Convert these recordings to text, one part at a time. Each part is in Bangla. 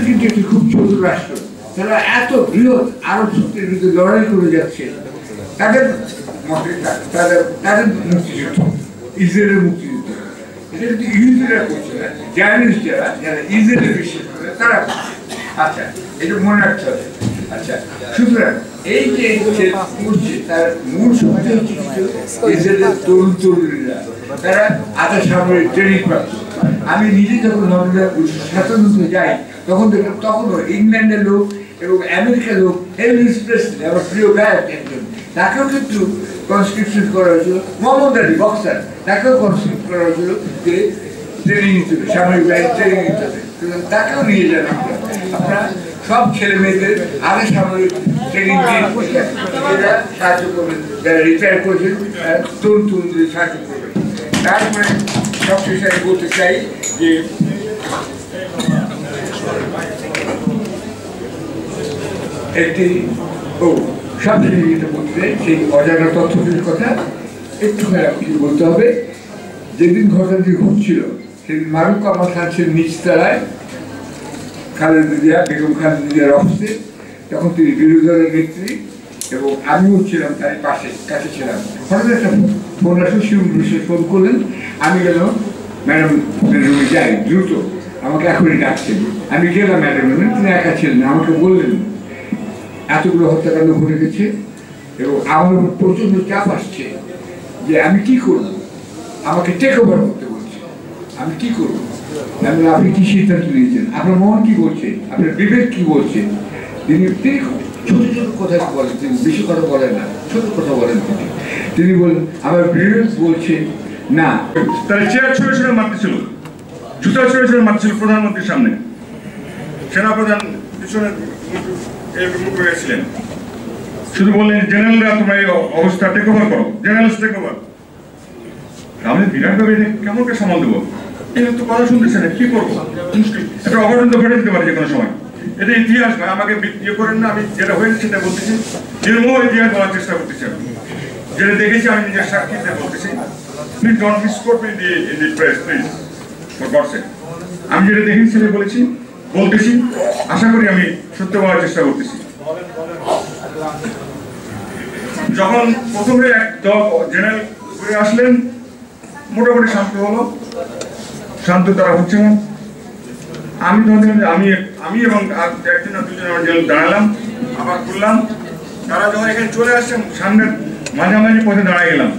কিন্তু একটি খুব ছোট রাষ্ট্র, তারা এত বৃহৎ আরব শক্তির বিরুদ্ধে লড়াই করে যাচ্ছে। তাদের তাদের তাদের মুক্তিযুদ্ধ, ইসরায়েলের মুক্তিযুদ্ধ, এটা কিন্তু ইহুদিরা করছে না, জায়নিস্ট যারা যারা ইসরায়েলে বিশ্বাস করে তারা। আচ্ছা, এটা মনে রাখতে হবে। আচ্ছা, সুতরাং এই যে করছে তার মূল শক্তি হচ্ছে ইসরায়েলের তরুণ তরুণীরা, তারা আধা সামরিক ট্রেনিং প্রাপ্ত। আমি নিজে যখন লন্ডনে 1997 যাই তখন দেখলাম তখনও ইংল্যান্ডের লোক এবং আমেরিকার লোক এলভিস প্রেসলি, আমার প্রিয় গায়ক একজন, তাকেও কিন্তু কনস্ক্রিপশন করা হয়েছিল। মোহাম্মদ আলী বক্সার, তাকেও কনস্ক্রিপ্ট করা হয়েছিল যে ট্রেনিং নিতে হবে, সামরিক বাহিনী ট্রেনিং নিতে হবে, তাকেও নিয়ে যান আপনারা সব ছেলে মেয়েদের আগে সামরিক ট্রেনিং দিয়ে এরা সাহায্য করবেন, যারা রিটায়ার করেছেন তরুণ তরুণদের সাহায্য করবেন। তারপরে সবশেষে আমি বলতে চাই যে একটি সবশেষে যেটা বলতে সেই অজানা তথ্যটির কথা একটুখানি আপনাকে বলতে হবে। যেদিন ঘটনাটি ঘটছিল সেদিন মারুফ কামাল খান ছিলেন নিচতলায় খালেদা জিয়া, বেগম খালেদা জিয়ার অফিসে। তখন তিনি বিরোধী দলের নেত্রী এবং আমিও ছিলাম তার কাছে ছিলাম। হঠাৎ একটা ফোন আসলে শিবম বিশ্বাস ফোন করলেন, আমি গেলাম ম্যাডাম রুমে যাই দ্রুত, আমাকে এখনই ডাকছেন। আমি গেলাম ম্যাডাম রুমে, তিনি একা ছিলেন, আমাকে বললেন এতগুলো হত্যাকাণ্ড ঘটে গেছে এবং আমার প্রচন্ড চাপ আসছে যে আমি কি করব, আমাকে টেক ওভার করতে বলছে, আমি কি করবো। আপনি কি সিদ্ধান্ত নিয়েছেন, আপনার মন কি বলছে, আপনার বিবেক কি বলছে। তিনি ছোট ছোট কথা বলেন, তিনি বেশি কথা বলেন না, ছোট কথা বলেন। তিনি বলেন আমার বিবেক বলছে না। তারা চেয়ার ছুঁড়ে ছুঁড়ে মারতেছিল, জুতা ছুঁড়ে ছুঁড়ে মারতেছিল প্রধানমন্ত্রীর সামনে। সেনাপ্রধান পিছনে মুখ রেখেছিলেন, শুধু বললেন জেনারেলরা তোমরা এই অবস্থা টেক ওভার করো, জেনারেল টেক ওভার। আমি বিরাটভাবে কেমনকে সামাল দেবো, এই তো কথা শুনতেছে না, কি করবো, মুশকিল। একটা অঘটন তো ঘটে দিতে পারে যে কোনো সময়, এটা ইতিহাস না। আমাকে ইয়ে করেন না, আমি যেটা হয়েছে সেটা বলতেছি, নির্মোহ ইতিহাস বলার চেষ্টা করতেছি। আমি যেটা দেখেছি আমি নিজের সাক্ষীতে বলতেছি। Please don't misquote me in the press, please, for God's sake. আমি যেটা দেখেছি সেটা বলেছি, বলতেছি, আশা করি আমি সত্য বলার চেষ্টা করতেছি। যখন প্রথমে এক দল জেনারেল ঘুরে আসলেন, মোটামুটি শান্ত হলো, শান্ত তারা হচ্ছে না। আমি আমি এবং একজন না দুজন আমার জন্য দাঁড়ালাম, আবার করলাম। তারা যখন এখানে চলে আসছেন সামনের মাঝামাঝি পথে দাঁড়ায় গেলাম,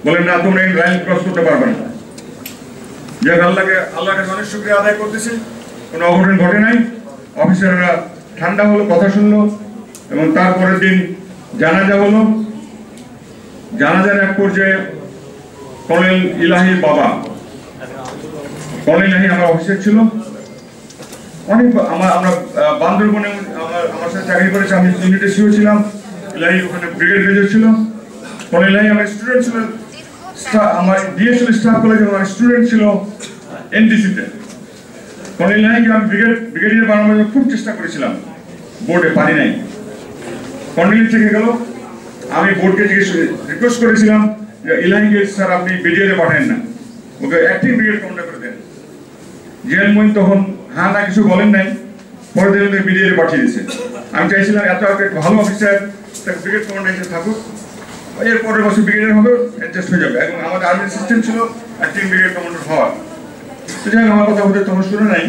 বলেন না তোমরা এই লাইন ক্রস করতে পারবে না। যাক, আল্লাহকে অনেক শুকরিয়া আদায় করতেছি, কোনো অঘটন ঘটে নাই। অফিসাররা ঠান্ডা হলো, কথা শুনলো এবং তারপরের দিন জানাজা হলো। জানাজার এক পর্যায়ে কর্নেল ইলাহির বাবা, কর্নেল ইলাহি আমার অফিসের ছিল, অনেক আমরা বান্দরবনে আমার সাথে চাকরি করেছে, আমি ইউনিটে সিও ছিলাম, ইলাহি ওখানে ব্রিগেড মেজর ছিল। কর্নেল ইলাহি আমার স্টুডেন্ট ছিল, আমার ডিএসএল স্টাফ কলেজে আমার স্টুডেন্ট ছিল এনডিসিতে। কর্নেল ইলাহিকে আমি ব্রিগেডিয়ার বানানোর জন্য খুব চেষ্টা করেছিলাম, বোর্ডে পারি নাই। কর্নেল থেকে গেল, আমি বোর্ডকে রিকোয়েস্ট করেছিলাম যে ইলাহিকে স্যার আপনি ব্রিগেডে পাঠান না, ওকে অ্যাক্টিং ব্রিগেড কমান্ডার করে দেন। জেনারেল মইন তখন হ্যাঁ না কিছু বলেন নাই, পরে দিন ব্রিগেডে পাঠিয়ে দিয়েছে। আমি চাইছিলাম এত ভালো অফিসার তাকে ব্রিগেড কমান্ডার হিসেবে থাকুক, এর পরের বছর ব্রিগেডের হবে, অ্যাডজাস্ট হয়ে যাবে। এবং আমাদের আর্মির সিস্টেম ছিল অ্যাক্টিং ব্রিগেড কমান্ডার হওয়ার। তো যাই আমার কথা বলতে তখন শুনে নাই।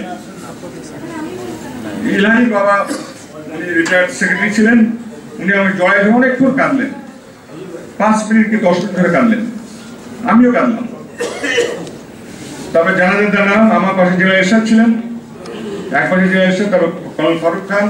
ইলাহি বাবা উনি রিটায়ার্ড সেক্রেটারি ছিলেন, উনি আমি জয় অনেকক্ষণ কাঁদলেন, 5 মিনিট কি 10 মিনিট ধরে কাঁদলেন, আমিও কাঁদলাম। তারপরে জানাজার দাঁড়ালাম, আমার পাশে জেনারেল এরশাদ ছিলেন, এক পাশে জেনারেল এরশাদ, তারপর কর্নেল ফারুক খান,